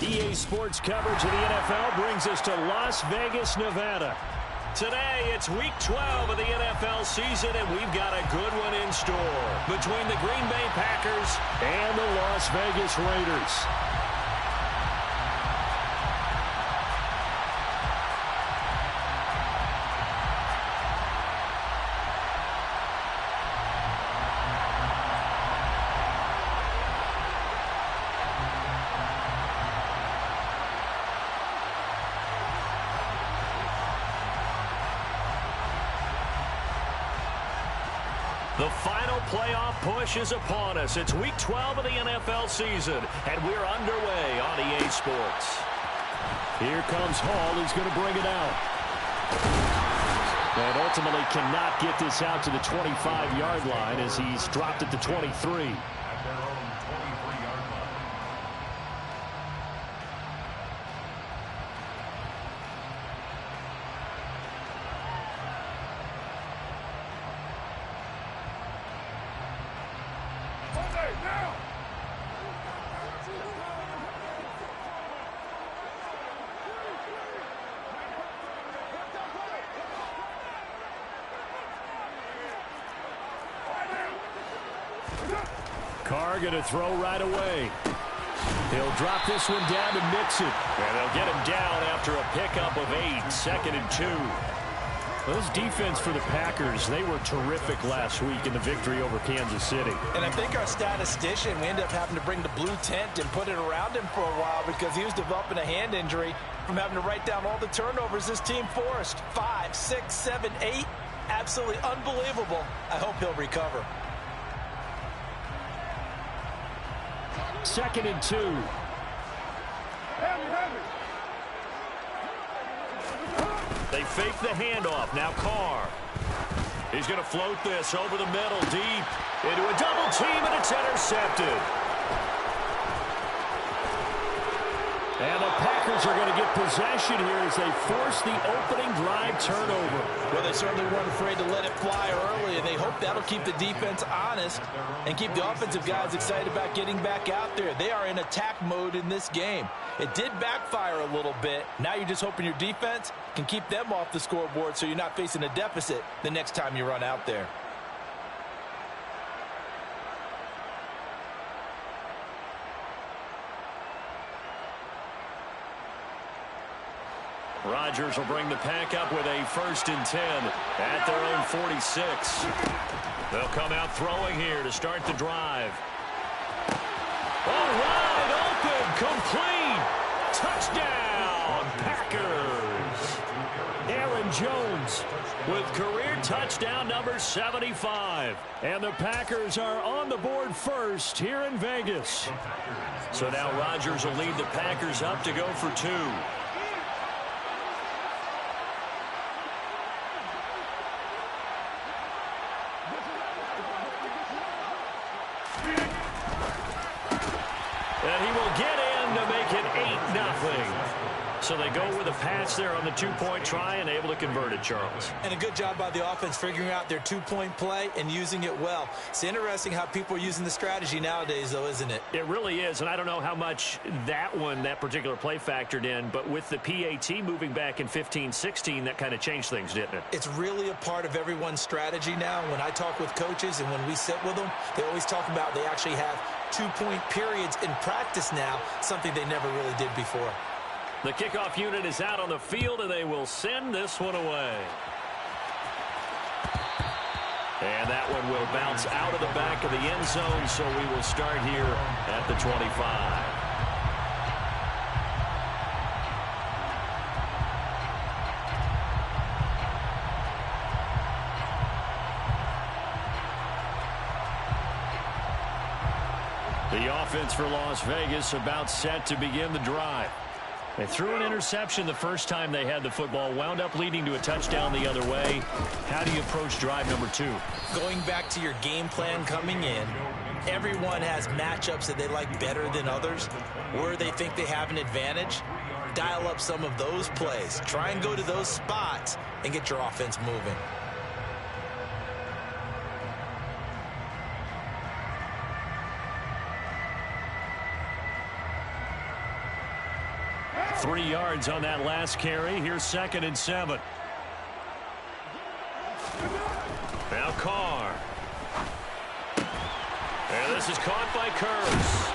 EA Sports coverage of the NFL brings us to Las Vegas, Nevada. Today, it's Week 12 of the NFL season, and we've got a good one in store between the Green Bay Packers and the Las Vegas Raiders. The final playoff push is upon us. It's Week 12 of the NFL season, and we're underway on EA Sports. Here comes Hall. He's going to bring it out. And ultimately cannot get this out to the 25-yard line as he's dropped at the 23. Carr going to throw right away. He'll drop this one down to Mixon. And they'll get him down after a pickup of 8, 2nd and 2. Those defense for the Packers, they were terrific last week in the victory over Kansas City. And I think our statistician, we ended up having to bring the blue tent and put it around him for a while because he was developing a hand injury from having to write down all the turnovers this team forced. 5, 6, 7, 8. Absolutely unbelievable. I hope he'll recover. 2nd and 2. They fake the handoff. Now Carr. He's going to float this over the middle, deep into a double team, and it's intercepted. And the Packers are going to get possession here as they force the opening drive turnover. Well, they certainly weren't afraid to let it fly early, and they hope that'll keep the defense honest and keep the offensive guys excited about getting back out there. They are in attack mode in this game. It did backfire a little bit. Now you're just hoping your defense can keep them off the scoreboard so you're not facing a deficit the next time you run out there. Rodgers will bring the pack up with a 1st and 10 at their own 46. They'll come out throwing here to start the drive. Oh, wide open, complete, touchdown, Packers. Aaron Jones with career touchdown number 75. And the Packers are on the board first here in Vegas. So now Rodgers will lead the Packers up to go for 2. And he will get in to make it 8-0. So they go with a pass there on the 2-point try and able to convert it, Charles. And a good job by the offense figuring out their 2-point play and using it well. It's interesting how people are using the strategy nowadays, though, isn't it? It really is, and I don't know how much that particular play factored in, but with the PAT moving back in 15-16, that kind of changed things, didn't it? It's really a part of everyone's strategy now. When I talk with coaches and when we sit with them, they always talk about they actually have 2-point periods in practice now, something they never really did before. The kickoff unit is out on the field, and they will send this one away. And that one will bounce out of the back of the end zone, so we will start here at the 25. The offense for Las Vegas about set to begin the drive. They threw an interception the first time they had the football, wound up leading to a touchdown the other way. How do you approach drive number 2? Going back to your game plan coming in, everyone has matchups that they like better than others, where they think they have an advantage. Dial up some of those plays. Try and go to those spots and get your offense moving. 3 yards on that last carry. Here's 2nd and 7. Now Carr. And this is caught by Kurz.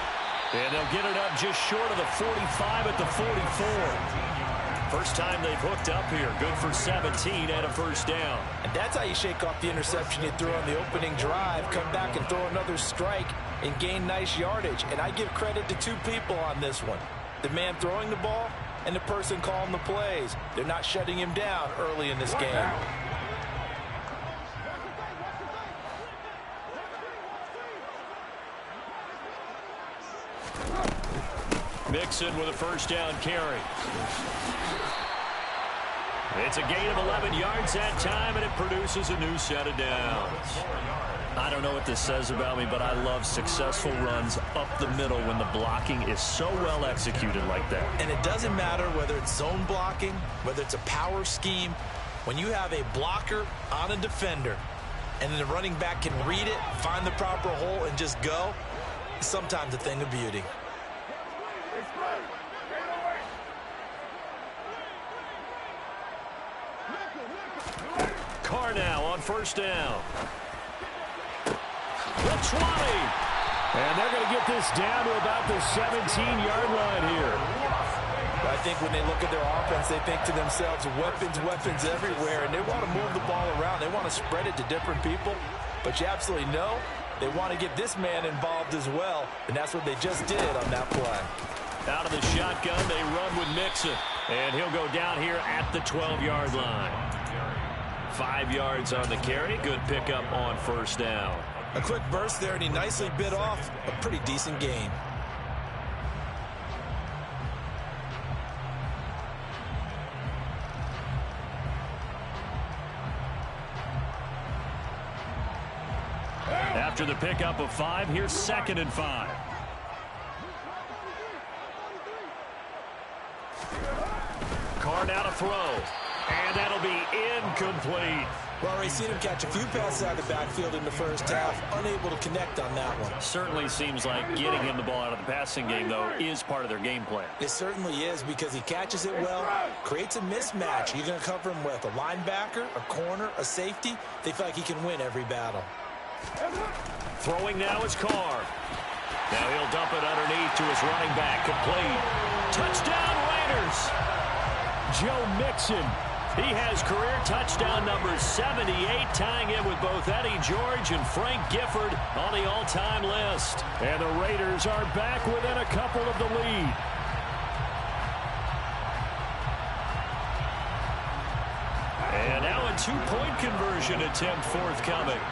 And they'll get it up just short of the 45 at the 44. First time they've hooked up here. Good for 17 and a first down. And that's how you shake off the interception you threw on the opening drive. Come back and throw another strike and gain nice yardage. And I give credit to 2 people on this one. The man throwing the ball and the person calling the plays. They're not shutting him down early in this game. Mixon with a first down carry. It's a gain of 11 yards that time, and it produces a new set of downs. I don't know what this says about me, but I love successful runs up the middle when the blocking is so well executed like that. And it doesn't matter whether it's zone blocking, whether it's a power scheme. When you have a blocker on a defender, and then the running back can read it, find the proper hole, and just go, it's sometimes a thing of beauty. Carr now on first down. The 20. And they're going to get this down to about the 17-yard line here. I think when they look at their offense, they think to themselves, weapons everywhere, and they want to move the ball around. They want to spread it to different people, but you absolutely know they want to get this man involved as well, and that's what they just did on that play. Out of the shotgun, they run with Mixon, and he'll go down here at the 12-yard line. 5 yards on the carry. Good pickup on first down. A quick burst there, and he nicely bit off a pretty decent gain. After the pickup of 5, here's 2nd and 5. Carr now to throw. And that'll be incomplete. Well, already seen him catch a few passes out of the backfield in the first half. Unable to connect on that one. Certainly seems like getting him the ball out of the passing game, though, is part of their game plan. It certainly is, because he catches it well, creates a mismatch. You're going to cover him with a linebacker, a corner, a safety. They feel like he can win every battle. Throwing now is Carr. Now he'll dump it underneath to his running back. Complete. Touchdown Raiders. Joe Mixon. He has career touchdown number 78, tying it with both Eddie George and Frank Gifford on the all-time list. And the Raiders are back within a couple of the lead. And now a two-point conversion attempt forthcoming.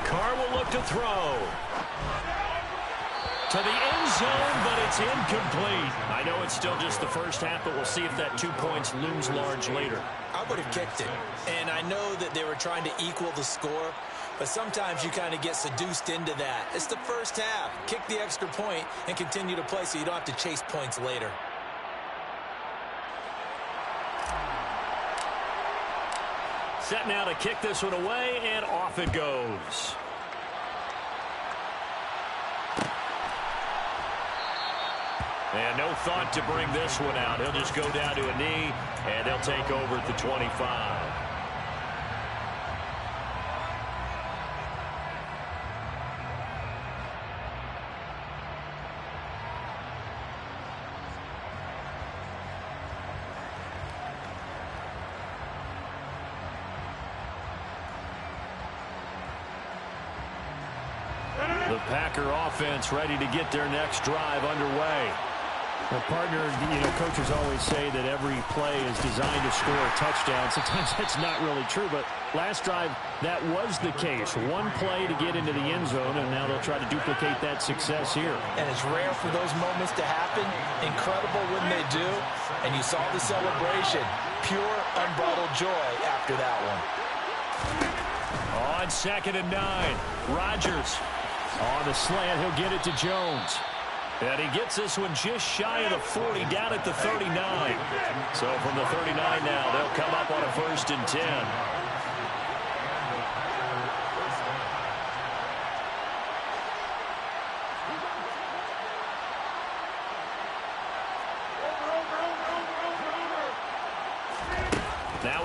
Carr will look to throw. To the end zone, but it's incomplete. I know it's still just the first half, but we'll see if that 2 points looms large later. I would have kicked it. And I know that they were trying to equal the score, but sometimes you kind of get seduced into that. It's the first half. Kick the extra point and continue to play so you don't have to chase points later. Set now to kick this one away, and off it goes. And no thought to bring this one out. He'll just go down to a knee, and they'll take over at the 25. The Packer offense ready to get their next drive underway. Well, partner, coaches always say that every play is designed to score a touchdown. Sometimes that's not really true, but last drive, that was the case. One play to get into the end zone, and now they'll try to duplicate that success here. And it's rare for those moments to happen. Incredible when they do. And you saw the celebration. Pure, unbridled joy after that one. On 2nd and 9, Rodgers. On the slant, he'll get it to Jones. And he gets this one just shy of the 40, down at the 39. So from the 39 now, they'll come up on a 1st and 10.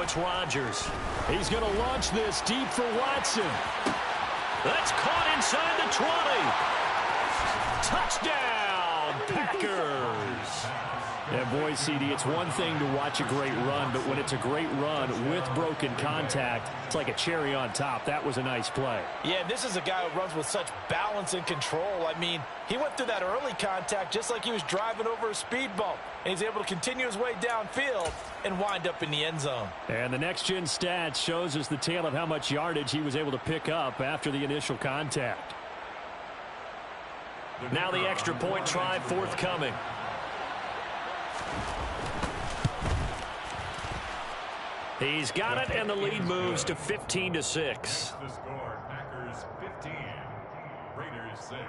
it's Rodgers. He's going to launch this deep for Watson. That's caught inside the 20. Touchdown, Packers. Yeah, boy, CD, it's one thing to watch a great run, but when it's a great run with broken contact, it's like a cherry on top. That was a nice play. Yeah, this is a guy who runs with such balance and control. I mean, he went through that early contact just like he was driving over a speed bump. And he's able to continue his way downfield and wind up in the end zone. And the next-gen stats shows us the tale of how much yardage he was able to pick up after the initial contact. Now the extra point try forthcoming. He's got it, and the lead moves to 15-6. The score, Packers 15, Raiders 6.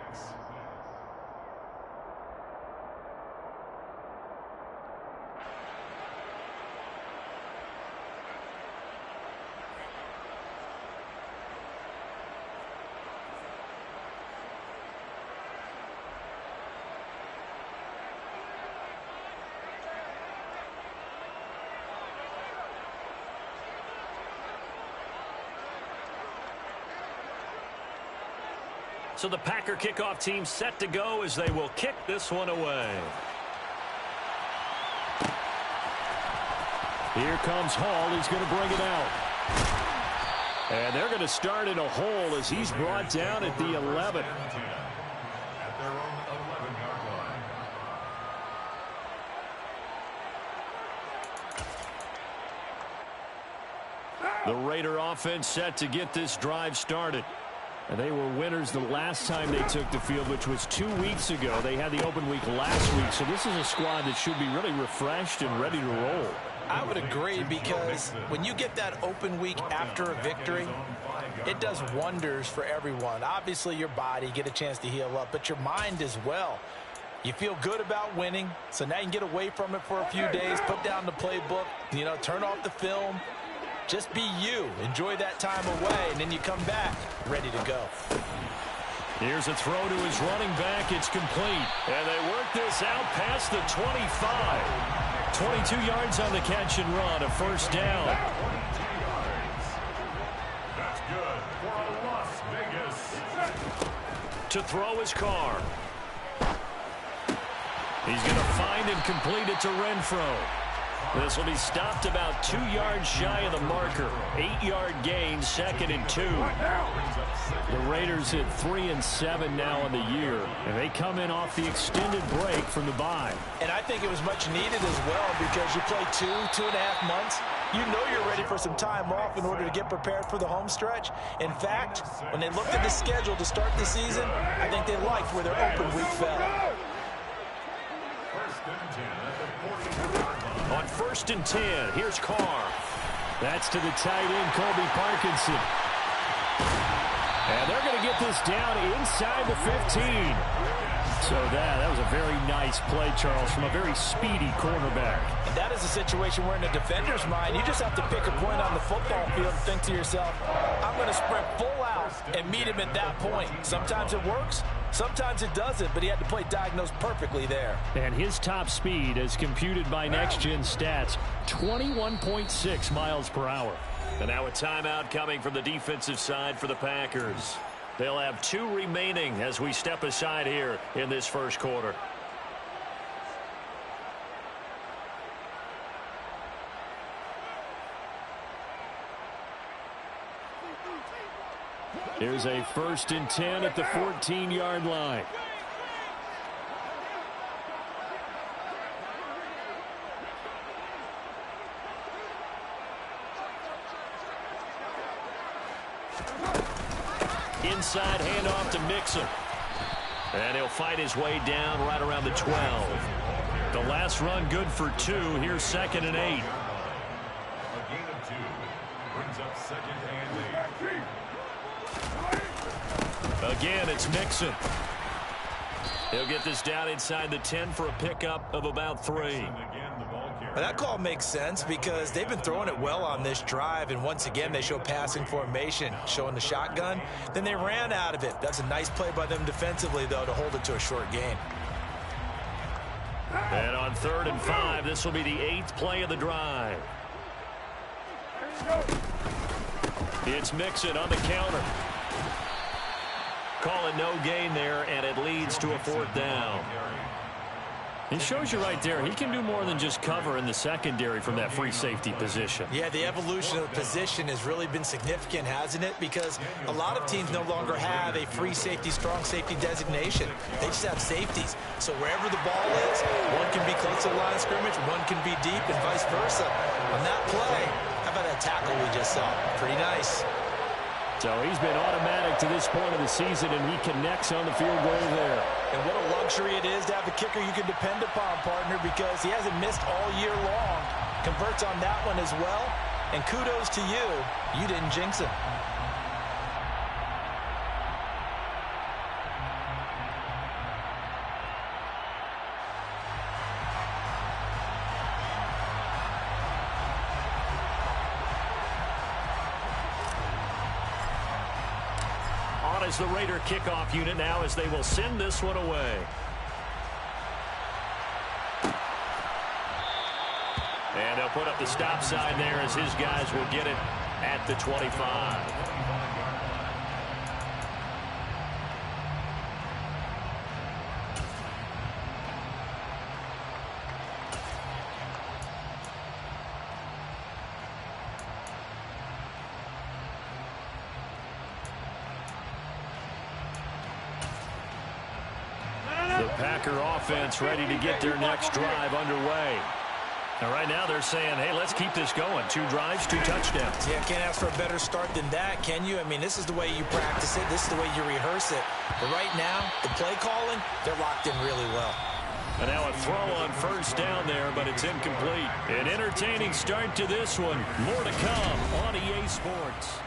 So the Packer kickoff team set to go as they will kick this one away. Here comes Hall. He's going to bring it out. And they're going to start in a hole as he's brought down at the 11. At their own 11-yard line. The Raider offense set to get this drive started. And they were winners the last time they took the field, which was 2 weeks ago. They had the open week last week, so this is a squad that should be really refreshed and ready to roll. I would agree, because when you get that open week after a victory, it does wonders for everyone. Obviously, your body, get a chance to heal up, but your mind as well. You feel good about winning, so now you can get away from it for a few days, put down the playbook, turn off the film. Just be you. Enjoy that time away, and then you come back ready to go. Here's a throw to his running back. It's complete. And they work this out past the 25. 22 yards on the catch and run, a first down. That's good for Las Vegas. To throw his car. He's going to find and complete it to Renfro. This will be stopped about 2 yards shy of the marker. 8-yard gain, 2nd and 2. The Raiders at 3-7 now on the year, and they come in off the extended break from the bye. And I think it was much needed as well, because you play 2.5 months. You know you're ready for some time off in order to get prepared for the home stretch. In fact, when they looked at the schedule to start the season, I think they liked where their open week fell. On 1st and 10, here's Carr. That's to the tight end, Colby Parkinson. And they're going to get this down inside the 15. So that was a very nice play, Charles, from a very speedy cornerback. And that is a situation where in the defender's mind, you just have to pick a point on the football field and think to yourself, I'm going to sprint full out and meet him at that point. Sometimes it works, sometimes it doesn't, but he had to play diagnosed perfectly there. And his top speed, as computed by next-gen stats, 21.6 miles per hour. And now a timeout coming from the defensive side for the Packers. They'll have 2 remaining as we step aside here in this first quarter. Here's a 1st and 10 at the 14-yard line. Inside handoff to Mixon. And he'll fight his way down right around the 12. The last run good for 2. Here's 2nd and 8. A gain of 2 brings up 2nd and 8. Again, it's Mixon. He'll get this down inside the 10 for a pickup of about 3. And that call makes sense because they've been throwing it well on this drive, and once again they show passing formation, showing the shotgun. Then they ran out of it. That's a nice play by them defensively, though, to hold it to a short gain. And on 3rd and 5, this will be the 8th play of the drive. It's Mixon on the counter. Calling no gain there, and it leads to a 4th down. It shows you right there, he can do more than just cover in the secondary from that free safety position. Yeah, the evolution of the position has really been significant, hasn't it? Because a lot of teams no longer have a free safety, strong safety designation. They just have safeties. So wherever the ball is, one can be close to the line of scrimmage, one can be deep, and vice versa. On that play, how about that tackle we just saw? Pretty nice. So he's been automatic to this point of the season, and he connects on the field goal there. And what a luxury it is to have a kicker you can depend upon, partner, because he hasn't missed all year long. Converts on that one as well. And kudos to you. You didn't jinx him. As the Raider kickoff unit now, as they will send this one away. And they'll put up the stop sign there as his guys will get it at the 25. Packer offense ready to get their next drive underway. Now, right now they're saying, hey, let's keep this going. 2 drives, 2 touchdowns. Yeah, can't ask for a better start than that, can you? I mean, this is the way you practice it. This is the way you rehearse it. But right now, the play calling, they're locked in really well. And now a throw on 1st down there, but it's incomplete. An entertaining start to this one. More to come on EA Sports.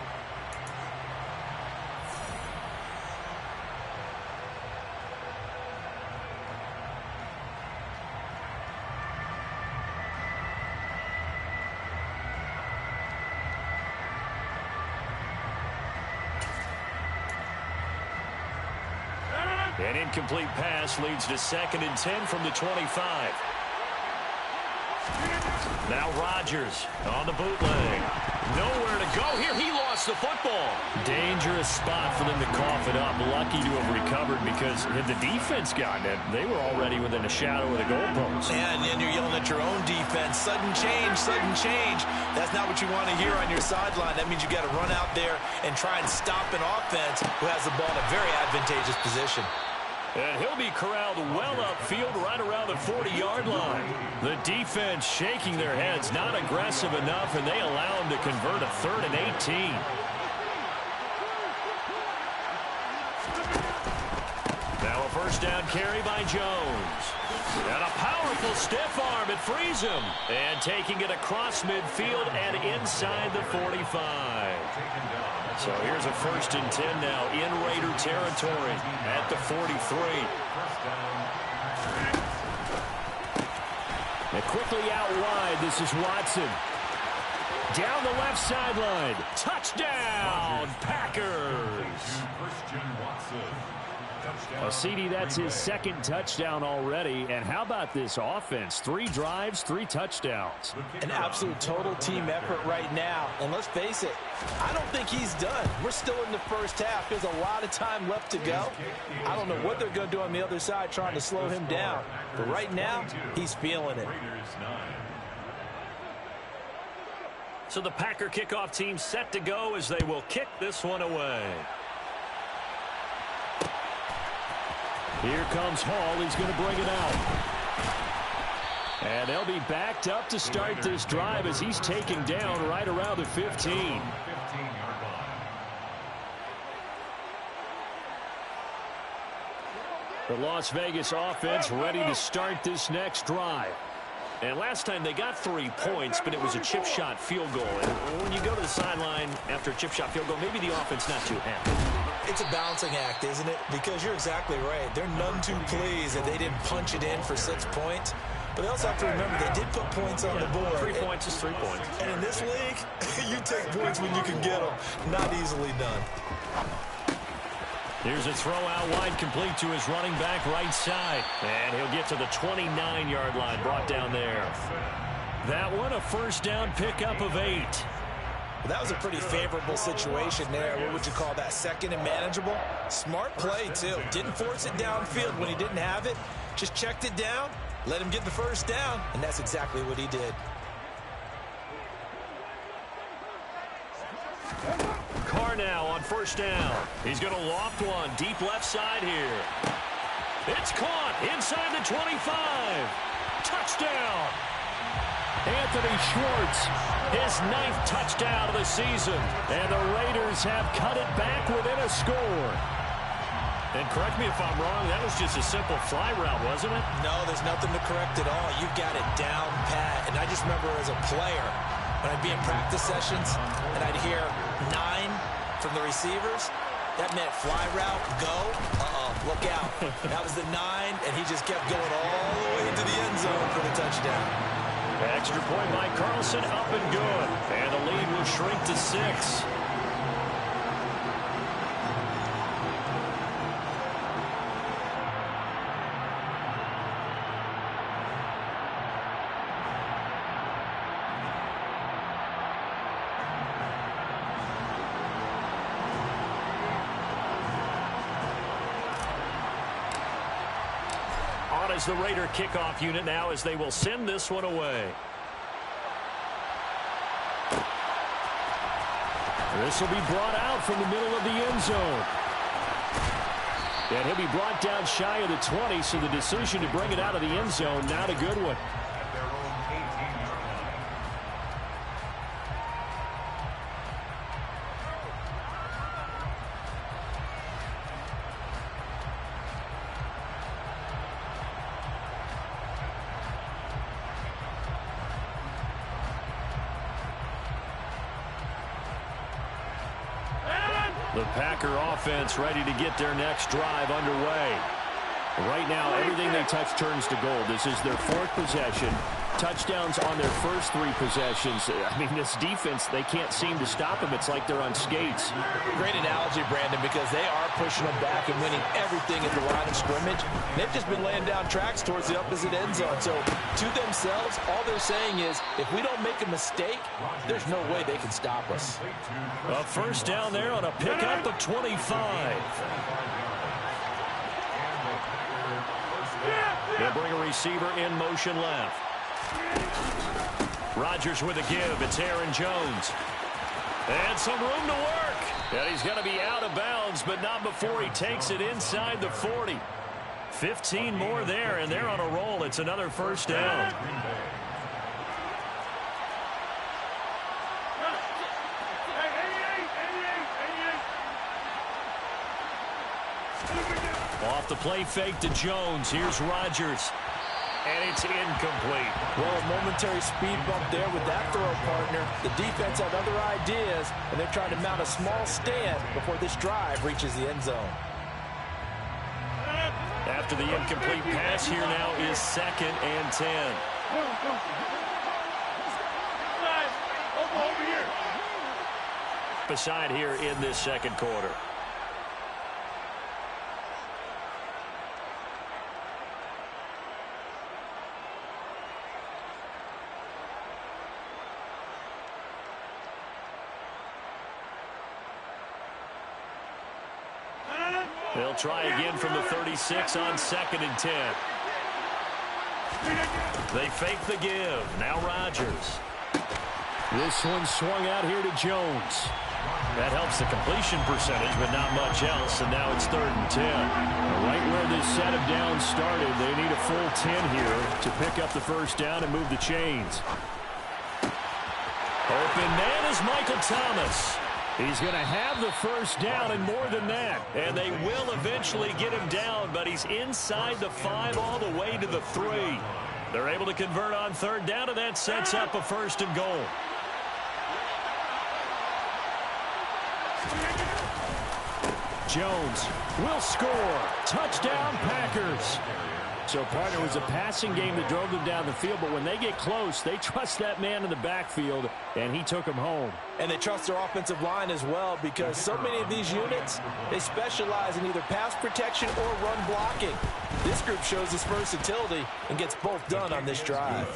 An incomplete pass leads to 2nd and 10 from the 25. Now Rodgers on the bootleg. Nowhere to go here. He lost the football. Dangerous spot for them to cough it up. Lucky to have recovered because had the defense gotten it, they were already within a shadow of the goalpost. And then you're yelling at your own defense. Sudden change, sudden change. That's not what you want to hear on your sideline. That means you got to run out there and try and stop an offense who has the ball in a very advantageous position. And he'll be corralled well upfield right around the 40-yard line. The defense shaking their heads, not aggressive enough, and they allow him to convert a 3rd and 18. Now a 1st down carry by Jones. And a powerful stiff arm. It frees him. And taking it across midfield and inside the 45. So here's a 1st and 10 now in Raider territory at the 43. And quickly out wide, this is Watson. Down the left sideline. Touchdown, Packers. Well, CD, that's his 2nd touchdown already. And how about this offense? 3 drives, 3 touchdowns. An absolute total team effort right now. And let's face it, I don't think he's done. We're still in the 1st half. There's a lot of time left to go. I don't know what they're going to do on the other side trying to slow him down. But right now, he's feeling it. So the Packer kickoff team set to go as they will kick this one away. Here comes Hall. He's going to bring it out. And they'll be backed up to start this drive as he's taken down right around the 15. The Las Vegas offense ready to start this next drive. And last time they got 3 points, but it was a chip shot field goal. And when you go to the sideline after a chip shot field goal, maybe the offense not too happy. It's a balancing act, isn't it? Because you're exactly right. They're none too pleased that they didn't punch it in for 6 points. But they also have to remember they did put points on the board. 3 points is 3 points. And in this league, you take points when you can get them. Not easily done. Here's a throw out wide, complete to his running back right side. And he'll get to the 29-yard line, brought down there. That one a 1st down pickup of 8. Well, that was a pretty favorable situation there. What would you call that? Second and manageable? Smart play, too. Didn't force it downfield when he didn't have it. Just checked it down, let him get the first down, and that's exactly what he did. Carr now on first down. He's going to loft one deep left side here. It's caught inside the 25. Touchdown. Anthony Schwartz, his 9th touchdown of the season. And the Raiders have cut it back within a score. And correct me if I'm wrong, that was just a simple fly route, wasn't it? No, there's nothing to correct at all. You've got it down pat. And I just remember as a player, when I'd be in practice sessions and I'd hear 9 from the receivers, that meant fly route, go. Look out. That was the 9, and he just kept going all the way into the end zone for the touchdown. Extra point by Carlson, up and good. And the lead will shrink to 6. Is the Raider kickoff unit now as they will send this one away. This will be brought out from the middle of the end zone. And he'll be brought down shy of the 20, so the decision to bring it out of the end zone, not a good one. The Packer offense ready to get their next drive underway. Right now, everything they touch turns to gold. This is their 4th possession. Touchdowns on their first 3 possessions. I mean, this defense, they can't seem to stop them. It's like they're on skates. Great analogy, Brandon, because they are pushing them back and winning everything at the line of scrimmage. They've just been laying down tracks towards the opposite end zone. So, to themselves, all they're saying is, if we don't make a mistake, there's no way they can stop us. A first down there on a pickup of 25. They'll bring a receiver in motion left. Rodgers with a give. It's Aaron Jones. And some room to work. And he's going to be out of bounds, but not before he takes it inside the 40. 15 more there, and they're on a roll. It's another first down. Off the play fake to Jones. Here's Rodgers. And it's incomplete. Well, a momentary speed bump there with that throw, partner. The defense had other ideas, and they're trying to mount a small stand before this drive reaches the end zone. After the incomplete pass, here now is 2nd and 10. Beside here in this second quarter. They'll try again from the 36 on 2nd and 10. They fake the give. Now Rodgers. This one swung out here to Jones. That helps the completion percentage, but not much else. And now it's 3rd and 10. Right where this set of downs started, they need a full 10 here to pick up the first down and move the chains. Open man is Michael Thomas. He's going to have the first down and more than that. And they will eventually get him down, but he's inside the 5 all the way to the 3. They're able to convert on 3rd down, and that sets up a 1st and goal. Jones will score. Touchdown, Packers. So, partner, it was a passing game that drove them down the field, but when they get close, they trust that man in the backfield, and he took him home. And they trust their offensive line as well, because so many of these units, they specialize in either pass protection or run blocking. This group shows its versatility and gets both done on this drive.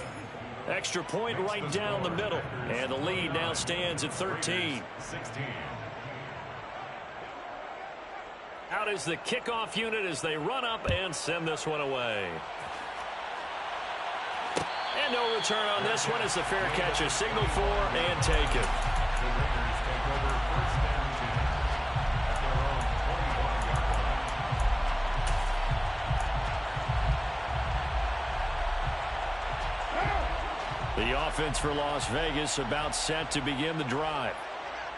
Extra point right down the middle. And the lead now stands at 13. 16. Out is the kickoff unit as they run up and send this one away. And no return on this one as the fair catch is signaled for and taken. The Raiders take over first down unit at their own 21-yard line. The offense for Las Vegas about set to begin the drive.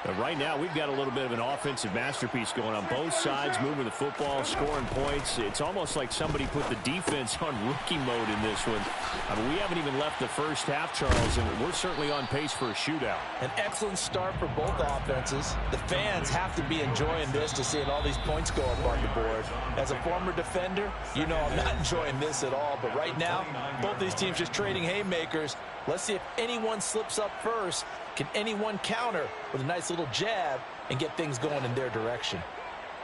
But right now, we've got a little bit of an offensive masterpiece going on both sides, moving the football, scoring points. It's almost like somebody put the defense on rookie mode in this one. I mean, we haven't even left the first half, Charles, and we're certainly on pace for a shootout. An excellent start for both offenses. The fans have to be enjoying this to seeing all these points go up on the board. As a former defender, you know I'm not enjoying this at all. But right now, both these teams just trading haymakers. Let's see if anyone slips up first. Can anyone counter with a nice little jab and get things going in their direction?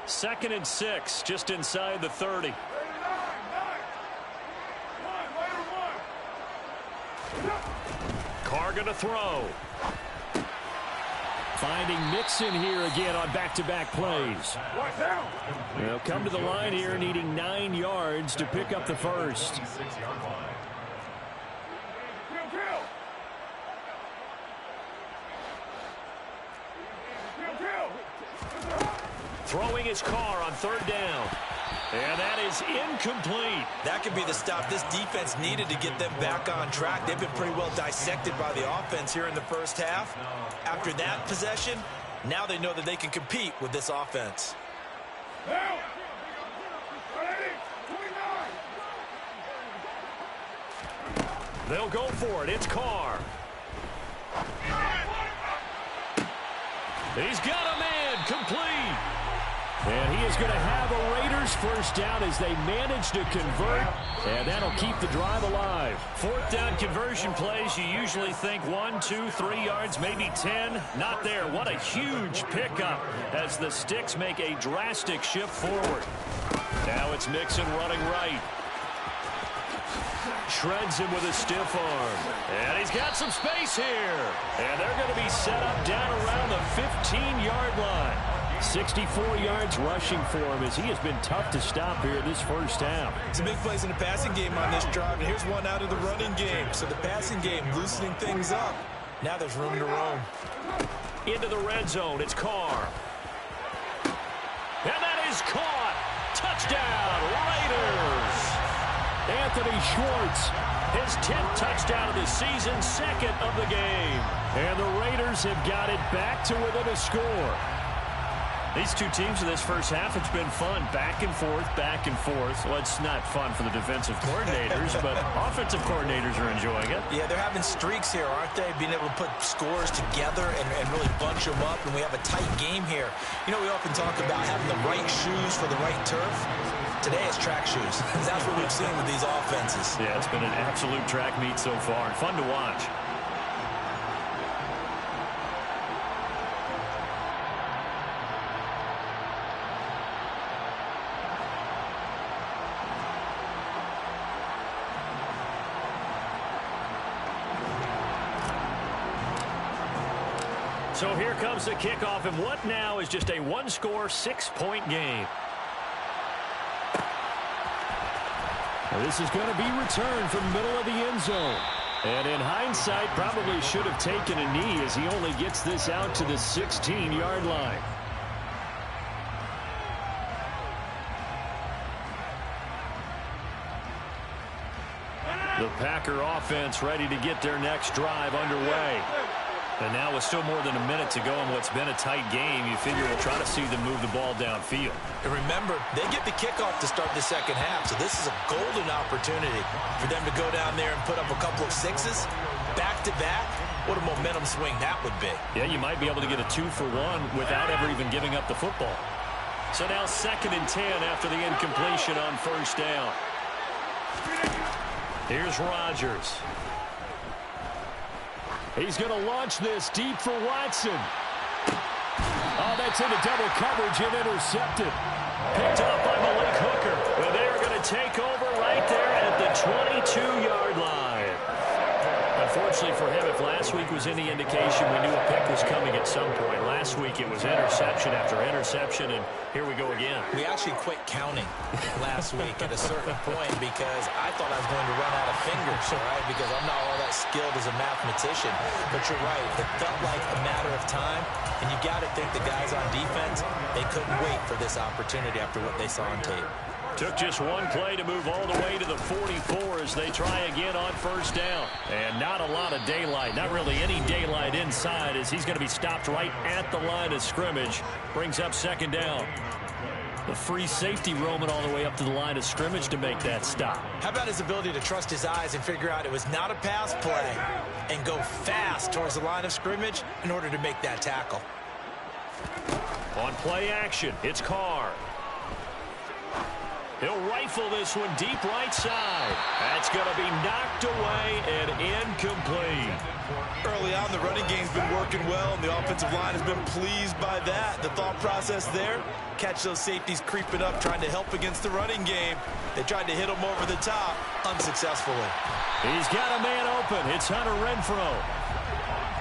2nd and 6, just inside the 30. Carr going to throw. Finding Mixon here again on back-to-back plays. They'll come to the line here needing 9 yards to pick up the first. 6-yard line. Throwing his Carr on 3rd down. And that is incomplete. That could be the stop this defense needed to get them back on track. They've been pretty well dissected by the offense here in the first half. After that possession, now they know that they can compete with this offense. They'll go for it. It's Carr. He's got a man complete. And he is going to have a Raiders first down as they manage to convert. And that'll keep the drive alive. 4th down conversion plays, you usually think 1, 2, 3 yards, maybe 10. Not there. What a huge pickup as the Sticks make a drastic shift forward. Now it's Mixon running right. Shreds him with a stiff arm. And he's got some space here. And they're going to be set up down around the 15-yard line. 64 yards rushing for him as he has been tough to stop here this first half. Some big plays in the passing game on this drive, and here's one out of the running game. So the passing game loosening things up. Now there's room to roam. Into the red zone, it's Carr. And that is caught. Touchdown, Raiders. Anthony Schwartz, his 10th touchdown of the season, 2nd of the game. And the Raiders have got it back to within a score. These two teams in this first half, it's been fun. Back and forth, back and forth. Well, it's not fun for the defensive coordinators, but offensive coordinators are enjoying it. Yeah, they're having streaks here, aren't they? Being able to put scores together and really bunch them up, and we have a tight game here. You know, we often talk about having the right shoes for the right turf. Today it's track shoes. That's what we've seen with these offenses. Yeah, it's been an absolute track meet so far, and fun to watch. So here comes the kickoff, and what now is just a one-score, 6-point game. Now this is going to be returned from the middle of the end zone. And in hindsight, probably should have taken a knee as he only gets this out to the 16-yard line. The Packer offense ready to get their next drive underway. And now with still more than a minute to go in what's been a tight game, you figure we'll try to see them move the ball downfield. And remember, they get the kickoff to start the second half, so this is a golden opportunity for them to go down there and put up a couple of sixes back-to-back. What a momentum swing that would be. Yeah, you might be able to get a 2-for-1 without ever even giving up the football. So now 2nd and 10 after the incompletion on first down. Here's Rodgers. He's going to launch this deep for Watson. Oh, that's into double coverage and intercepted. Picked up by Malik Hooker. But they are going to take over right there at the 22-yard line. A unfortunately for him, if last week was any indication, we knew a pick was coming at some point. Last week it was interception after interception, and here we go again. We actually quit counting last week at a certain point because I thought I was going to run out of fingers, all right, because I'm not all that skilled as a mathematician. But you're right. It felt like a matter of time, and you got to think the guys on defense, they couldn't wait for this opportunity after what they saw on tape. Took just one play to move all the way to the 44 as they try again on first down. And not a lot of daylight, not really any daylight inside as he's going to be stopped right at the line of scrimmage. Brings up second down. The free safety roaming all the way up to the line of scrimmage to make that stop. How about his ability to trust his eyes and figure out it was not a pass play and go fast towards the line of scrimmage in order to make that tackle. On play action, it's Carr. He'll rifle this one deep right side. That's going to be knocked away and incomplete. Early on, the running game's been working well, and the offensive line has been pleased by that. The thought process there, catch those safeties creeping up, trying to help against the running game. They tried to hit him over the top, unsuccessfully. He's got a man open. It's Hunter Renfrow.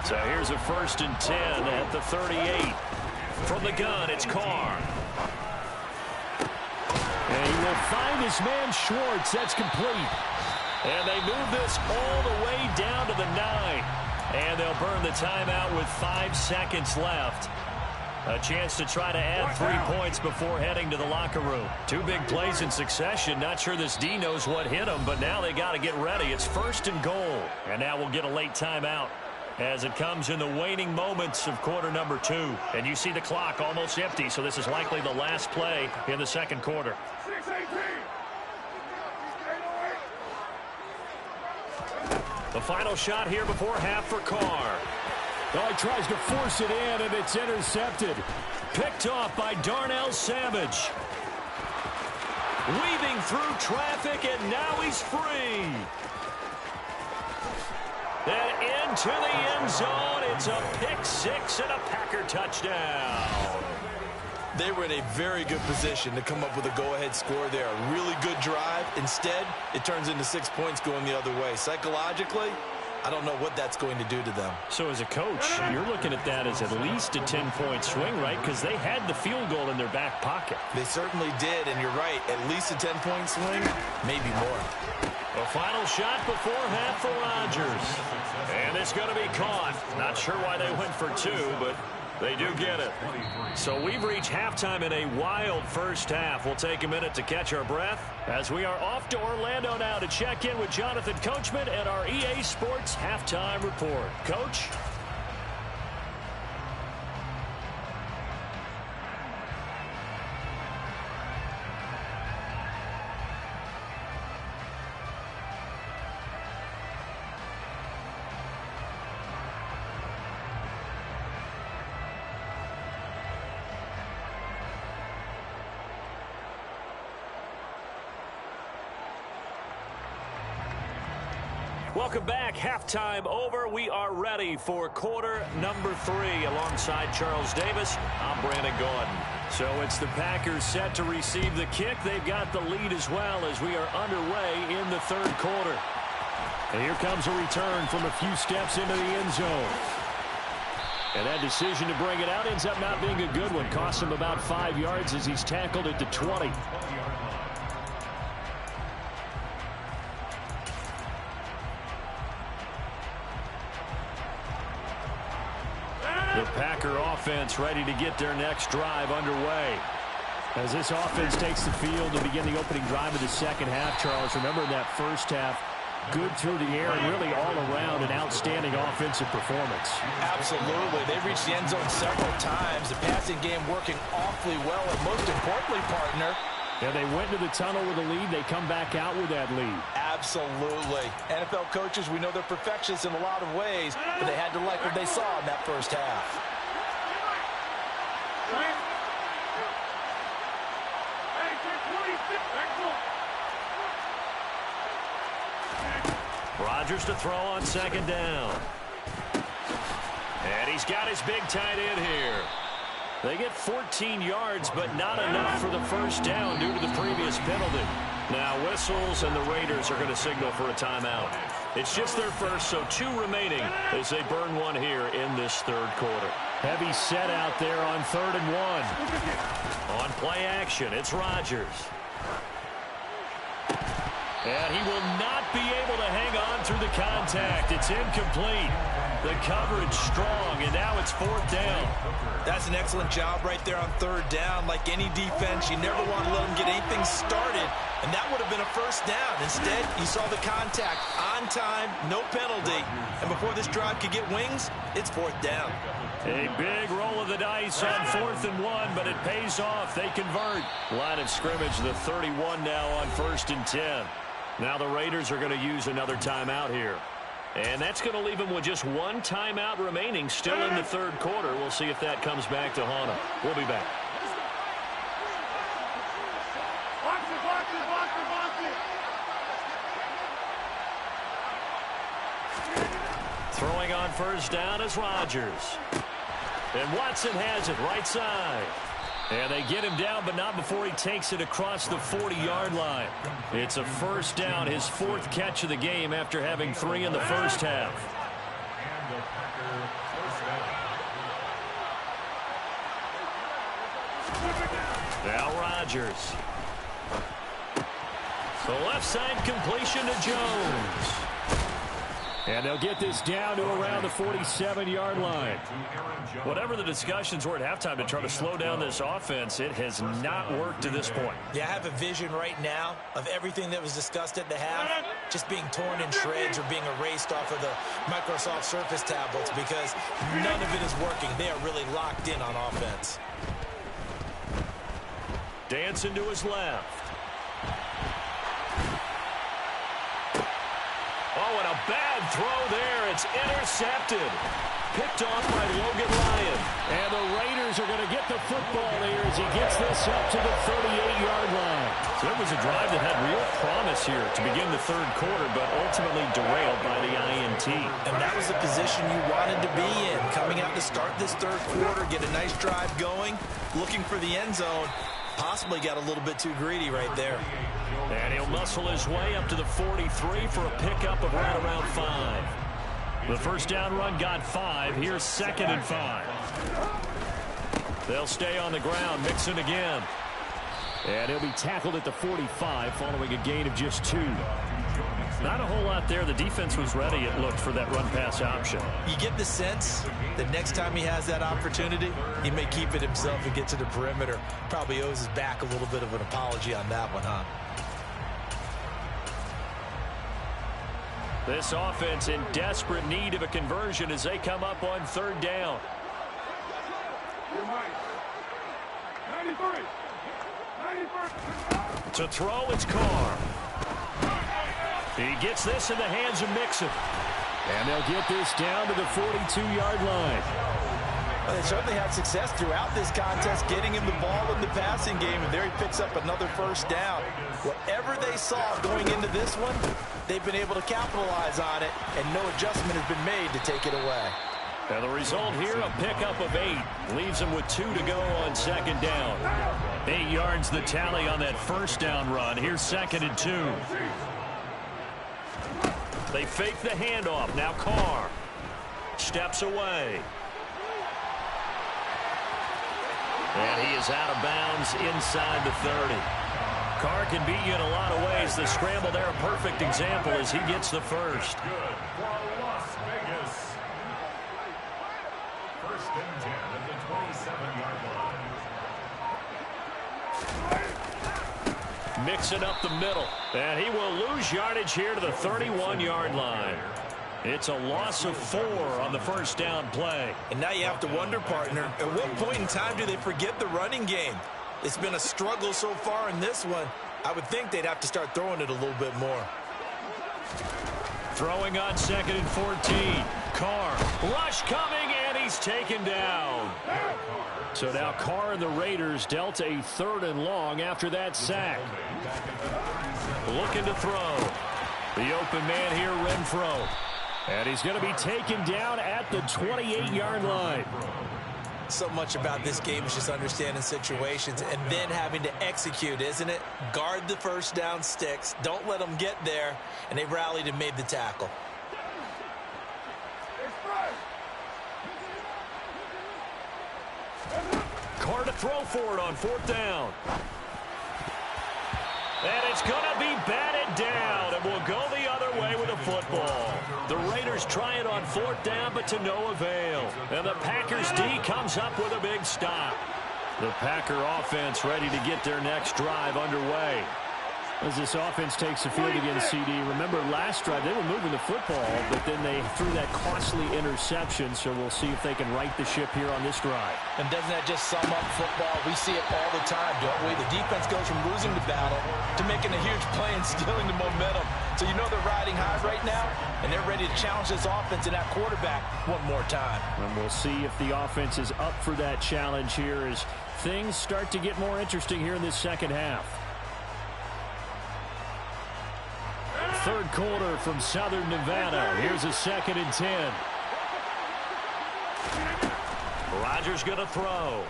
So here's a 1st and 10 at the 38. From the gun, it's Carr. And he will find his man Schwartz. That's complete. And they move this all the way down to the 9. And they'll burn the timeout with 5 seconds left. A chance to try to add 3 points before heading to the locker room. 2 big plays in succession. Not sure this D knows what hit him, but now they got to get ready. It's 1st and goal. And now we'll get a late timeout as it comes in the waning moments of quarter number 2. And you see the clock almost empty, so this is likely the last play in the second quarter. The final shot here before half for Carr. Oh, he tries to force it in, and it's intercepted. Picked off by Darnell Savage. Weaving through traffic, and now he's free. And into the end zone. It's a pick 6 and a Packer touchdown. They were in a very good position to come up with a go-ahead score there. A really good drive. Instead, it turns into 6 points going the other way. Psychologically, I don't know what that's going to do to them. So as a coach, you're looking at that as at least a 10-point swing, right? Because they had the field goal in their back pocket. They certainly did, and you're right. At least a 10-point swing, maybe more. The final shot before half for Rodgers. And it's going to be caught. Not sure why they went for 2, but they do get it. So we've reached halftime in a wild first half. We'll take a minute to catch our breath as we are off to Orlando now to check in with Jonathan Coachman and our EA Sports Halftime Report. Coach? Welcome back. Halftime over. We are ready for quarter number 3 alongside Charles Davis. I'm Brandon Gordon. So it's the Packers set to receive the kick. They've got the lead as well as we are underway in the third quarter. And here comes a return from a few steps into the end zone. And that decision to bring it out ends up not being a good one. Costs him about 5 yards as he's tackled at the 20. The Packer offense ready to get their next drive underway. As this offense takes the field to begin the opening drive of the second half, Charles, remember in that first half, good through the air and really all around an outstanding offensive performance. Absolutely. They reached the end zone several times. The passing game working awfully well, and most importantly, partner, yeah, they went to the tunnel with a lead. They come back out with that lead. Absolutely. NFL coaches, we know they're perfectionists in a lot of ways, but they had to like what they saw in that first half. Rodgers to throw on second down. And he's got his big tight end here. They get 14 yards, but not enough for the first down due to the previous penalty. Now whistles, and the Raiders are going to signal for a timeout. It's just their first, so 2 remaining as they burn one here in this third quarter. Heavy set out there on 3rd and 1. On play action, it's Rodgers. And he will not be able to hang on through the contact. It's incomplete. The coverage strong, and now it's 4th down. That's an excellent job right there on 3rd down. Like any defense, you never want to let them get anything started, and that would have been a 1st down. Instead, you saw the contact on time, no penalty, and before this drive could get wings, it's 4th down. A big roll of the dice on 4th and 1, but it pays off. They convert. Line of scrimmage, the 31 now on 1st and 10. Now the Raiders are going to use another timeout here. And that's going to leave them with just 1 timeout remaining still in the 3rd quarter. We'll see if that comes back to haunt them. We'll be back. Throwing on 1st down is Rodgers. And Watson has it right side. And they get him down, but not before he takes it across the 40-yard line. It's a 1st down, his 4th catch of the game after having 3 in the first half. Now Rodgers. The left side completion to Jones. And they'll get this down to around the 47-yard line. Whatever the discussions were at halftime to try to slow down this offense, it has not worked to this point. Yeah, I have a vision right now of everything that was discussed at the half just being torn in shreds or being erased off of the Microsoft Surface tablets because none of it is working. They are really locked in on offense. Dancing to his left. Oh, and a bad throw there. It's intercepted. Picked off by Logan Lyon. And the Raiders are going to get the football here as he gets this up to the 38-yard line. So it was a drive that had real promise here to begin the 3rd quarter, but ultimately derailed by the INT. And that was the position you wanted to be in. Coming out to start this 3rd quarter, get a nice drive going, looking for the end zone. Possibly got a little bit too greedy right there. And he'll muscle his way up to the 43 for a pickup of right around 5. The 1st down run got 5. Here's 2nd and 5. They'll stay on the ground. Mixon again. And he'll be tackled at the 45 following a gain of just 2. Not a whole lot there. The defense was ready, it looked, for that run-pass option. You get the sense that next time he has that opportunity, he may keep it himself and get to the perimeter. Probably owes his back a little bit of an apology on that one, huh? This offense in desperate need of a conversion as they come up on 3rd down. 93. To throw, it's Carr. He gets this in the hands of Mixon. And they'll get this down to the 42-yard line. Well, they certainly had success throughout this contest, getting him the ball in the passing game, and there he picks up another 1st down. Whatever they saw going into this one, they've been able to capitalize on it, and no adjustment has been made to take it away. And the result here, a pickup of 8. Leaves them with 2 to go on 2nd down. 8 yards the tally on that 1st down run. Here's 2nd and 2. They fake the handoff. Now Carr steps away. And he is out of bounds inside the 30. Carr can beat you in a lot of ways. The scramble there, a perfect example as he gets the 1st. Good for Las Vegas. 1st and 10 at the 27-yard line. Mixing up the middle. And he will lose yardage here to the 31-yard line. It's a loss of 4 on the 1st down play. And now you have to wonder, partner, at what point in time do they forget the running game? It's been a struggle so far in this one. I would think they'd have to start throwing it a little bit more. Throwing on 2nd and 14. Carr. Rush coming, and he's taken down. So now Carr and the Raiders dealt a 3rd and long after that sack. Looking to throw. The open man here, Renfro. And he's going to be taken down at the 28-yard line. So much about this game is just understanding situations and then having to execute, isn't it? Guard the first down sticks. Don't let them get there. And they rallied and made the tackle. Carr to throw for it on 4th down. And it's going to be batted down, and we'll go the other way with the football. The Raiders try it on 4th down, but to no avail. And the Packers D comes up with a big stop. The Packer offense ready to get their next drive underway. As this offense takes the field against CD, remember last drive they were moving the football, but then they threw that costly interception, so we'll see if they can right the ship here on this drive. And doesn't that just sum up football? We see it all the time, don't we? The defense goes from losing the battle to making a huge play and stealing the momentum. So you know they're riding high right now, and they're ready to challenge this offense and that quarterback one more time. And we'll see if the offense is up for that challenge here as things start to get more interesting here in this second half. Third quarter from Southern Nevada. Here's a 2nd and 10. Rodgers going to throw.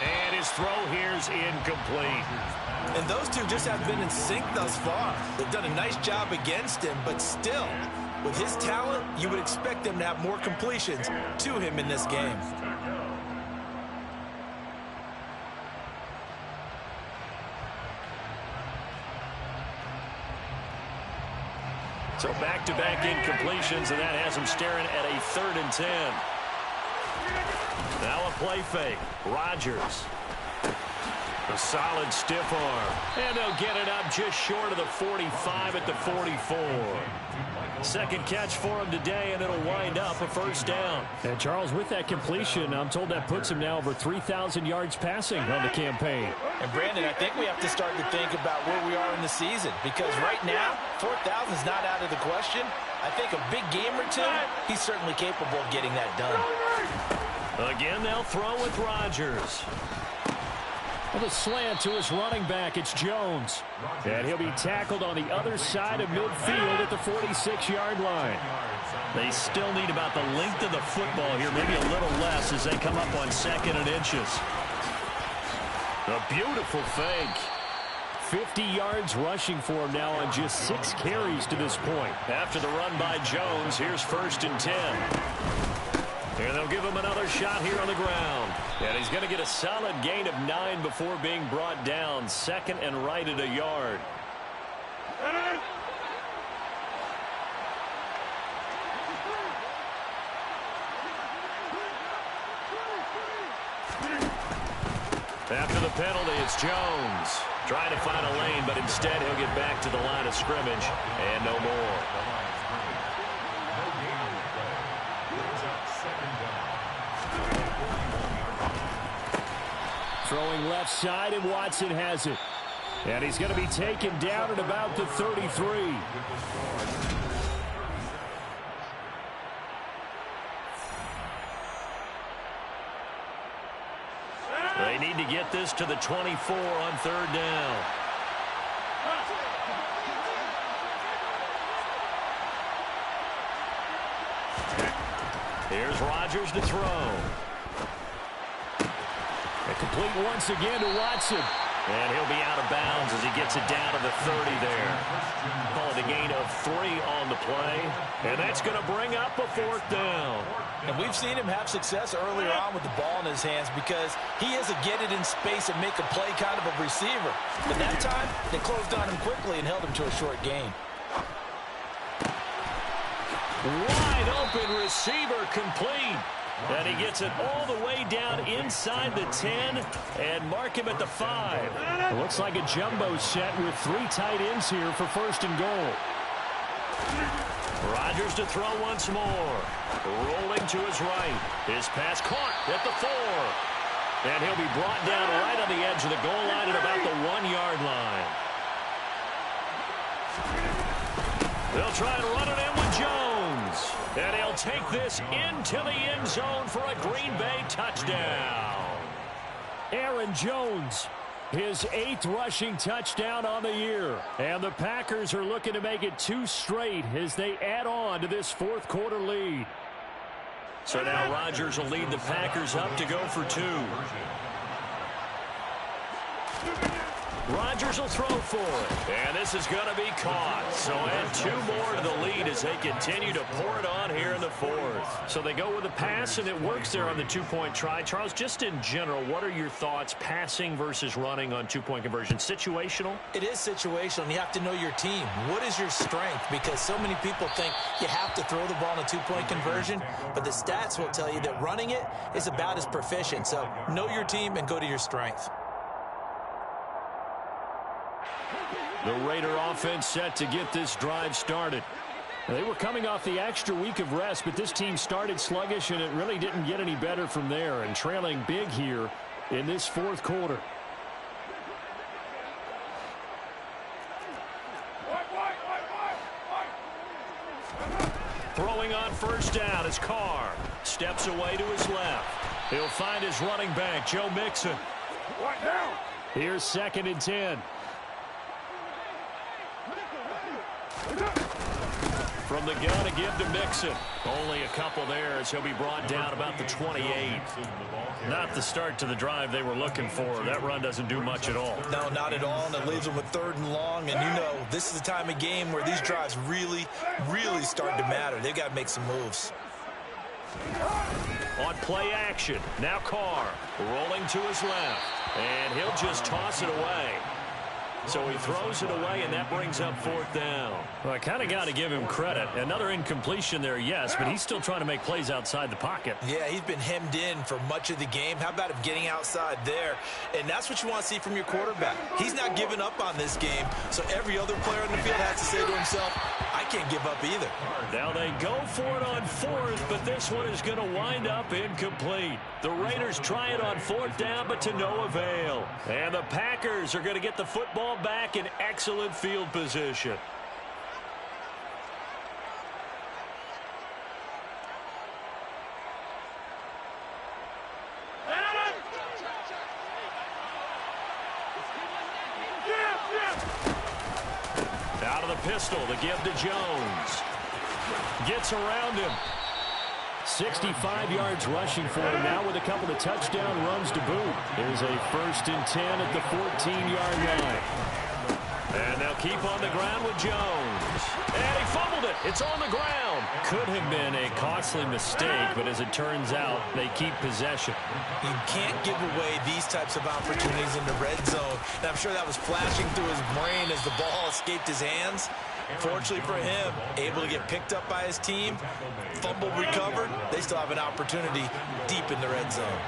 And his throw here's incomplete. And those two just have been in sync thus far. They've done a nice job against him, but still, with his talent, you would expect them to have more completions to him in this game. So back-to-back incompletions, and that has him staring at a 3rd and 10. Now a play fake. Rodgers. A solid stiff arm. And they'll get it up just short of the 45 at the 44. Second catch for him today, and it'll wind up a 1st down. And Charles, with that completion, I'm told that puts him now over 3,000 yards passing on the campaign. And Brandon, I think we have to start to think about where we are in the season, because right now, 4,000 is not out of the question. I think a big game or two, he's certainly capable of getting that done. Again, they'll throw with Rodgers. With a slant to his running back, it's Jones. And he'll be tackled on the other side of midfield at the 46-yard line. They still need about the length of the football here, maybe a little less as they come up on 2nd and inches. A beautiful fake. 50 yards rushing for him now on just 6 carries to this point. After the run by Jones, here's 1st and 10. And they'll give him another shot here on the ground. And he's going to get a solid gain of 9 before being brought down. 2nd and right at a yard. After the penalty, it's Jones. Trying to find a lane, but instead he'll get back to the line of scrimmage. And no more. Throwing left side, and Watson has it. And he's going to be taken down at about the 33. They need to get this to the 24 on 3rd down. Here's Rodgers to throw. Complete once again to Watson. And he'll be out of bounds as he gets it down to the 30 there. Call it a gain of 3 on the play. And that's going to bring up a 4th down. And we've seen him have success earlier on with the ball in his hands because he is a get it in space and make a play kind of a receiver. But that time, they closed on him quickly and held him to a short gain. Wide open receiver complete. And he gets it all the way down inside the 10 and mark him at the 5. It looks like a jumbo set with 3 tight ends here for 1st and goal. Rodgers to throw once more. Rolling to his right. His pass caught at the 4. And he'll be brought down right on the edge of the goal line at about the 1-yard line. They'll try and run it in with Jones. And he'll take this into the end zone for a Green Bay touchdown. Aaron Jones, his 8th rushing touchdown on the year. And the Packers are looking to make it 2 straight as they add on to this 4th quarter lead. So now Rodgers will lead the Packers up to go for 2. Rodgers will throw for it. And this is going to be caught. So add 2 more to the lead as they continue to pour it on here in the 4th. So they go with a pass, and it works there on the 2-point try. Charles, just in general, what are your thoughts passing versus running on 2-point conversion? Situational? It is situational, and you have to know your team. What is your strength? Because so many people think you have to throw the ball in a 2-point conversion, but the stats will tell you that running it is about as proficient. So know your team and go to your strength. The Raider offense set to get this drive started. They were coming off the extra week of rest, but this team started sluggish, and it really didn't get any better from there, and trailing big here in this 4th quarter. Throwing on first down is Carr. Steps away to his left. He'll find his running back, Joe Mixon. Here's 2nd and 10. From the gun, a give to Mixon. Only a couple there as he'll be brought down about the 28. Not the start to the drive they were looking for. That run doesn't do much at all. No, not at all, and it leaves them with 3rd and long. And you know, this is the time of game where these drives really start to matter. They've got to make some moves. On play action, now Carr rolling to his left, and he'll just toss it away. So he throws it away, and that brings up 4th down. Well, I kind of got to give him credit. Another incompletion there, yes, but he's still trying to make plays outside the pocket. Yeah, he's been hemmed in for much of the game. How about him getting outside there? And that's what you want to see from your quarterback. He's not giving up on this game, so every other player in the field has to say to himself, I can't give up either. Now they go for it on 4th, but this one is going to wind up incomplete. The Raiders try it on 4th down, but to no avail. And the Packers are going to get the football back in excellent field position. Out of the pistol, the give to Jones. Gets around him. 65 yards rushing for him now with a couple of touchdown runs to boot. There's a 1st and 10 at the 14-yard line. And they'll keep on the ground with Jones. And he fumbled it. It's on the ground. Could have been a costly mistake, but as it turns out, they keep possession. You can't give away these types of opportunities in the red zone. And I'm sure that was flashing through his brain as the ball escaped his hands. Fortunately for him, able to get picked up by his team, fumble recovered. They still have an opportunity deep in the red zone.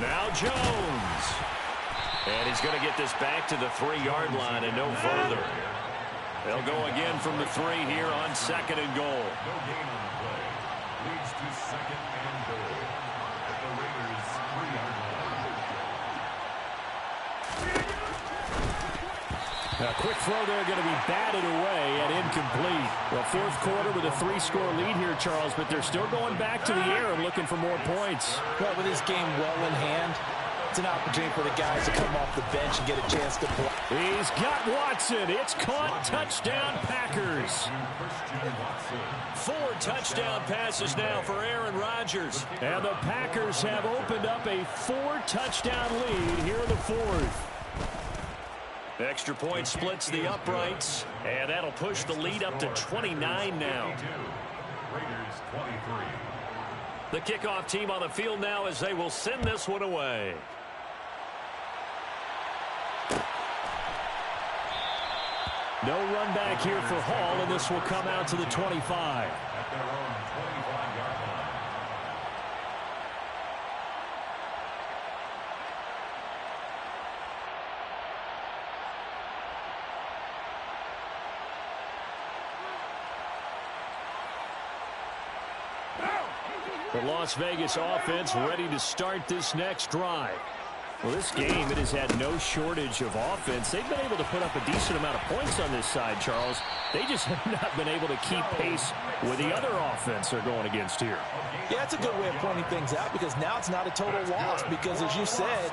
Now Jones. And he's going to get this back to the 3-yard line and no further. They'll go again from the 3 here on 2nd and goal. No gain on the play. Leads to 2nd and goal at the Raiders' 3-yard line. A quick throw there going to be batted away and incomplete. Well, 4th quarter with a 3-score lead here, Charles, but they're still going back to the air and looking for more points. Well, with this game well in hand, it's an opportunity for the guys to come off the bench and get a chance to play. He's got Watson. It's caught. Touchdown, Packers. 4 touchdown passes now for Aaron Rodgers. And the Packers have opened up a 4-touchdown lead here in the 4th. Extra point splits the uprights, and that'll push the lead up to 29 now. Raiders 23. The kickoff team on the field now as they will send this one away. No run back here for Hall, and this will come out to the 25. At their own 25-yard line. The Las Vegas offense ready to start this next drive. Well, this game, it has had no shortage of offense. They've been able to put up a decent amount of points on this side, Charles. They just have not been able to keep pace with the other offense they're going against here. Yeah, it's a good way of pointing things out because now it's not a total loss because, as you said,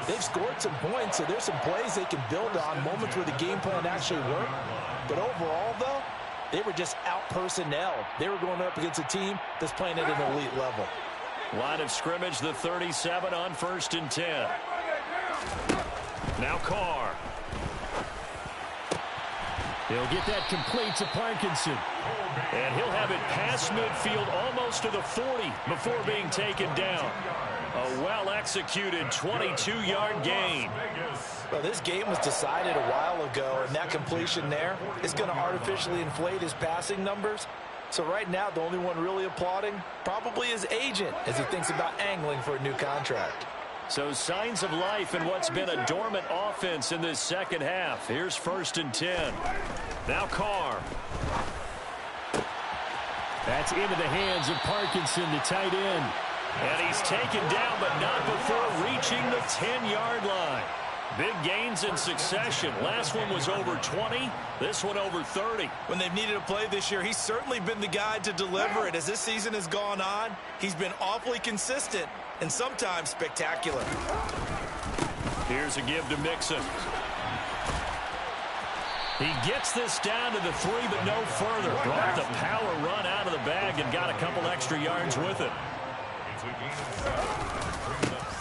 they've scored some points, so there's some plays they can build on, moments where the game plan actually worked. But overall, though, they were just out-personnel. They were going up against a team that's playing at an elite level. Line of scrimmage, the 37 on 1st and 10. Now Carr. He'll get that complete to Parkinson. And he'll have it past midfield almost to the 40 before being taken down. A well-executed 22-yard gain. Well, this game was decided a while ago, and that completion there is going to artificially inflate his passing numbers. So right now, the only one really applauding probably his agent as he thinks about angling for a new contract. So signs of life in what's been a dormant offense in this second half. Here's 1st and 10. Now Carr. That's into the hands of Parkinson, the tight end. And he's taken down, but not before reaching the 10-yard line. Big gains in succession. Last one was over 20. This one over 30. When they've needed a play this year, he's certainly been the guy to deliver it. As this season has gone on, he's been awfully consistent and sometimes spectacular. Here's a give to Mixon. He gets this down to the 3, but no further. Brought the power run out of the bag and got a couple extra yards with it.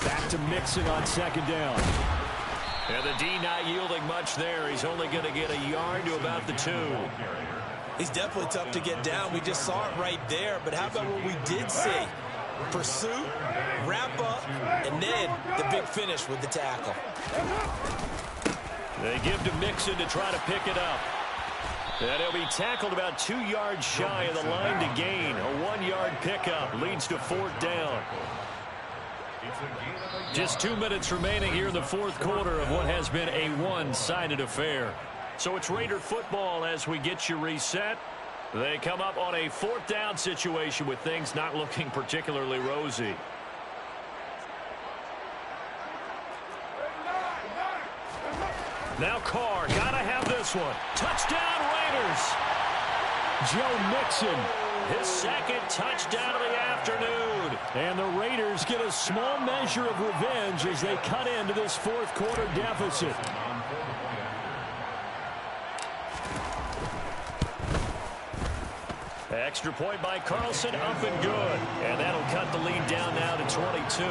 Back to Mixon on 2nd down. And the D not yielding much there. He's only going to get a yard to about the 2. He's definitely tough to get down. We just saw it right there. But how about what we did see? Pursuit, wrap up, and then the big finish with the tackle. They give to Mixon to try to pick it up. And he'll be tackled about 2 yards shy of the line to gain. A 1-yard pickup leads to 4th down. Just 2 minutes remaining here in the 4th quarter of what has been a one-sided affair. So it's Raider football as we get you reset. They come up on a 4th down situation with things not looking particularly rosy. Now Carr, gotta have this one. Touchdown Raiders! Joe Mixon. His 2nd touchdown of the afternoon. And the Raiders get a small measure of revenge as they cut into this 4th quarter deficit. Extra point by Carlson, up and good. And that'll cut the lead down now to 22.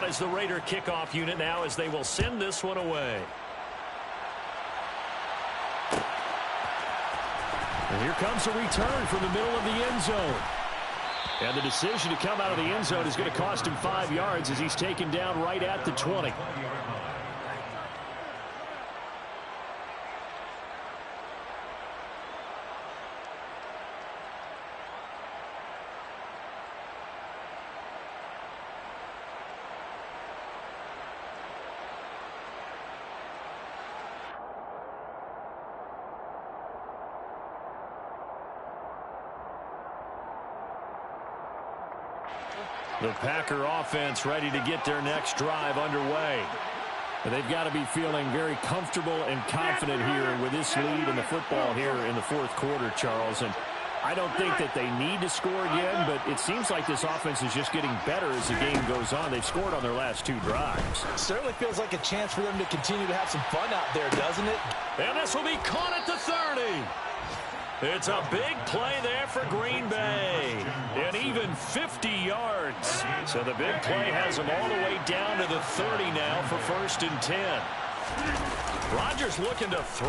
Is the Raider kickoff unit now as they will send this one away. And here comes a return from the middle of the end zone. And the decision to come out of the end zone is going to cost him 5 yards as he's taken down right at the 20. The Packer offense ready to get their next drive underway. They've got to be feeling very comfortable and confident here with this lead in the football here in the 4th quarter, Charles. And I don't think that they need to score again, but it seems like this offense is just getting better as the game goes on. They've scored on their last 2 drives. Certainly feels like a chance for them to continue to have some fun out there, doesn't it? And this will be caught at the 30. It's a big play there for Green Bay. And even 50 yards. So the big play has them all the way down to the 30 now for 1st and 10. Rodgers looking to throw.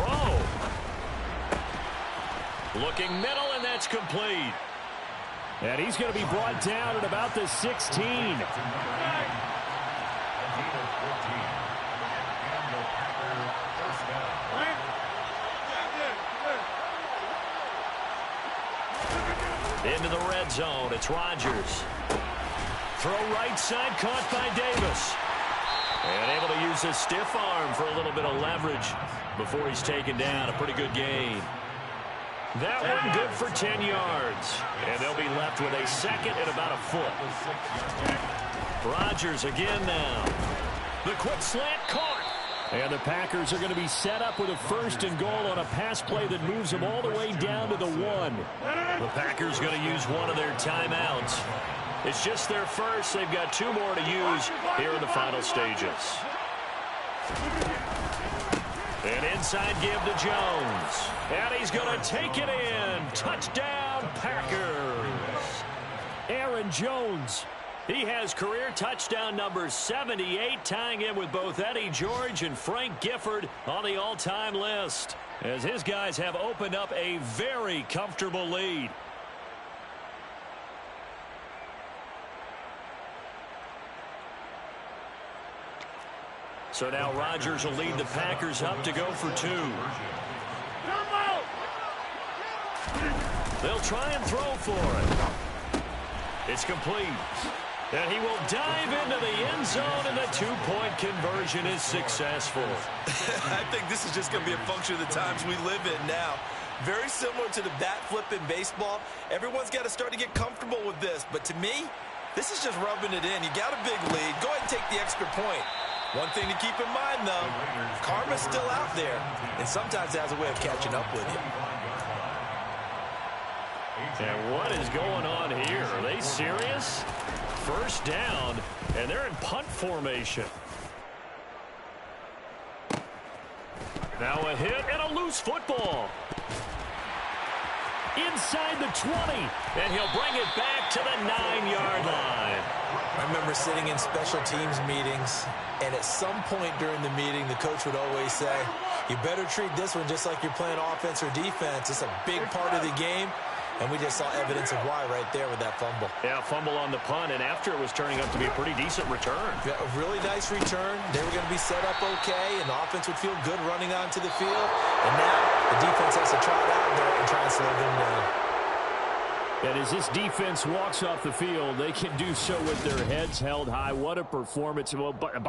Looking middle, and that's complete. And he's going to be brought down at about the 16. Into the red zone. It's Rodgers. Throw right side, caught by Davis. And able to use his stiff arm for a little bit of leverage before he's taken down. A pretty good gain. That one good for 10 yards. And they'll be left with a second and about a foot. Rodgers again now. The quick slant caught. And the Packers are going to be set up with a first and goal on a pass play that moves them all the way down to the 1. The Packers going to use one of their timeouts. It's just their first. They've got 2 more to use here in the final stages. An inside give to Jones. And he's going to take it in. Touchdown, Packers. Aaron Jones. He has career touchdown number 78, tying him with both Eddie George and Frank Gifford on the all-time list, as his guys have opened up a very comfortable lead. So now Rodgers will lead the Packers up to go for 2. They'll try and throw for it. It's complete. And he will dive into the end zone, and the 2-point conversion is successful. I think this is just going to be a function of the times we live in now. Very similar to the bat flip in baseball. Everyone's got to start to get comfortable with this. But to me, this is just rubbing it in. You got a big lead. Go ahead and take the extra point. One thing to keep in mind, though, karma's still out there, and sometimes it has a way of catching up with you. And what is going on here? Are they serious? First down, and they're in punt formation. Now a hit and a loose football. Inside the 20, and he'll bring it back to the 9-yard line. I remember sitting in special teams meetings, and at some point during the meeting, the coach would always say, you better treat this one just like you're playing offense or defense. It's a big part of the game. And we just saw evidence of why right there with that fumble. Yeah, fumble on the punt, and after it was turning up to be a pretty decent return. Yeah, a really nice return. They were going to be set up okay, and the offense would feel good running onto the field. And now the defense has to trot out there and try and slow them down. And as this defense walks off the field, they can do so with their heads held high. What a performance. Well,